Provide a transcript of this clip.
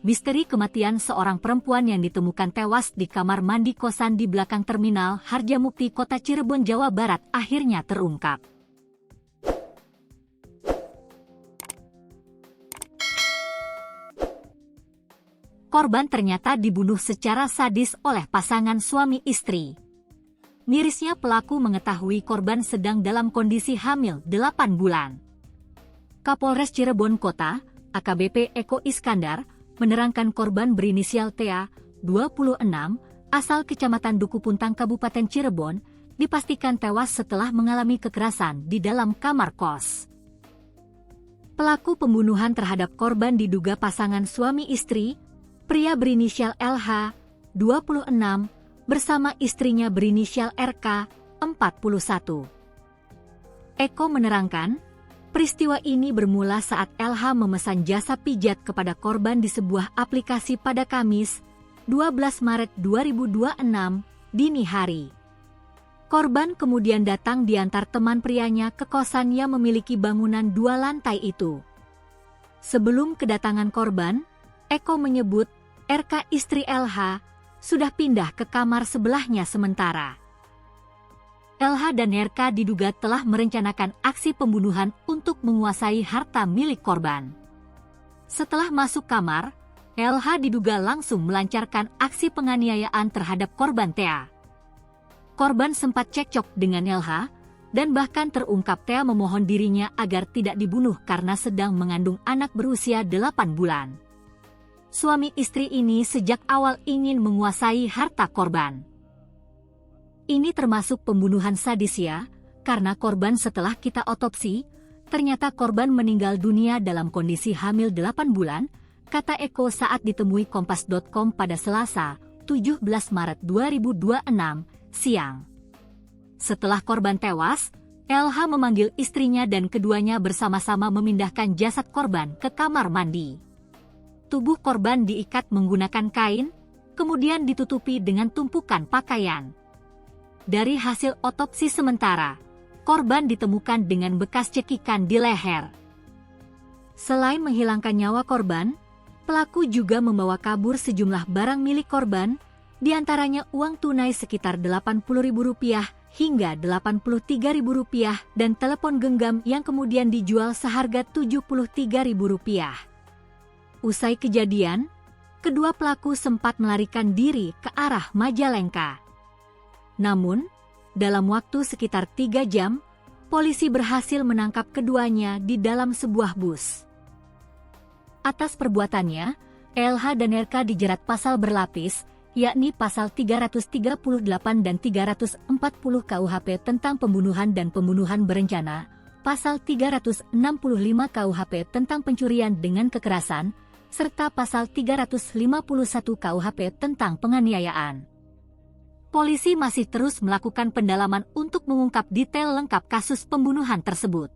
Misteri kematian seorang perempuan yang ditemukan tewas di kamar mandi kosan di belakang Terminal Harjamukti, Kota Cirebon, Jawa Barat akhirnya terungkap. Korban ternyata dibunuh secara sadis oleh pasangan suami istri. Mirisnya pelaku mengetahui korban sedang dalam kondisi hamil 8 bulan. Kapolres Cirebon Kota, AKBP Eko Iskandar, menerangkan korban berinisial TA, 26, asal Kecamatan Duku Puntang, Kabupaten Cirebon, dipastikan tewas setelah mengalami kekerasan di dalam kamar kos. Pelaku pembunuhan terhadap korban diduga pasangan suami istri, pria berinisial LH, 26, bersama istrinya berinisial RK, 41. Eko menerangkan, peristiwa ini bermula saat LH memesan jasa pijat kepada korban di sebuah aplikasi pada Kamis, 12 Maret 2026, dini hari. Korban kemudian datang diantar teman prianya ke kosan yang memiliki bangunan 2 lantai itu. Sebelum kedatangan korban, Eko menyebut RK istri LH sudah pindah ke kamar sebelahnya sementara. LH dan RK diduga telah merencanakan aksi pembunuhan untuk menguasai harta milik korban. Setelah masuk kamar, LH diduga langsung melancarkan aksi penganiayaan terhadap korban TA. Korban sempat cekcok dengan LH, dan bahkan terungkap TA memohon dirinya agar tidak dibunuh karena sedang mengandung anak berusia 8 bulan. Suami istri ini sejak awal ingin menguasai harta korban. Ini termasuk pembunuhan sadis ya, karena korban setelah kita otopsi, ternyata korban meninggal dunia dalam kondisi hamil 8 bulan, kata Eko saat ditemui Kompas.com pada Selasa, 17 Maret 2026, siang. Setelah korban tewas, LH memanggil istrinya dan keduanya bersama-sama memindahkan jasad korban ke kamar mandi. Tubuh korban diikat menggunakan kain, kemudian ditutupi dengan tumpukan pakaian. Dari hasil otopsi sementara, korban ditemukan dengan bekas cekikan di leher. Selain menghilangkan nyawa korban, pelaku juga membawa kabur sejumlah barang milik korban, diantaranya uang tunai sekitar Rp80.000 hingga Rp83.000 dan telepon genggam yang kemudian dijual seharga Rp73.000. Usai kejadian, kedua pelaku sempat melarikan diri ke arah Majalengka. Namun, dalam waktu sekitar 3 jam, polisi berhasil menangkap keduanya di dalam sebuah bus. Atas perbuatannya, LH dan RK dijerat pasal berlapis, yakni pasal 338 dan 340 KUHP tentang pembunuhan dan pembunuhan berencana, pasal 365 KUHP tentang pencurian dengan kekerasan, serta pasal 351 KUHP tentang penganiayaan. Polisi masih terus melakukan pendalaman untuk mengungkap detail lengkap kasus pembunuhan tersebut.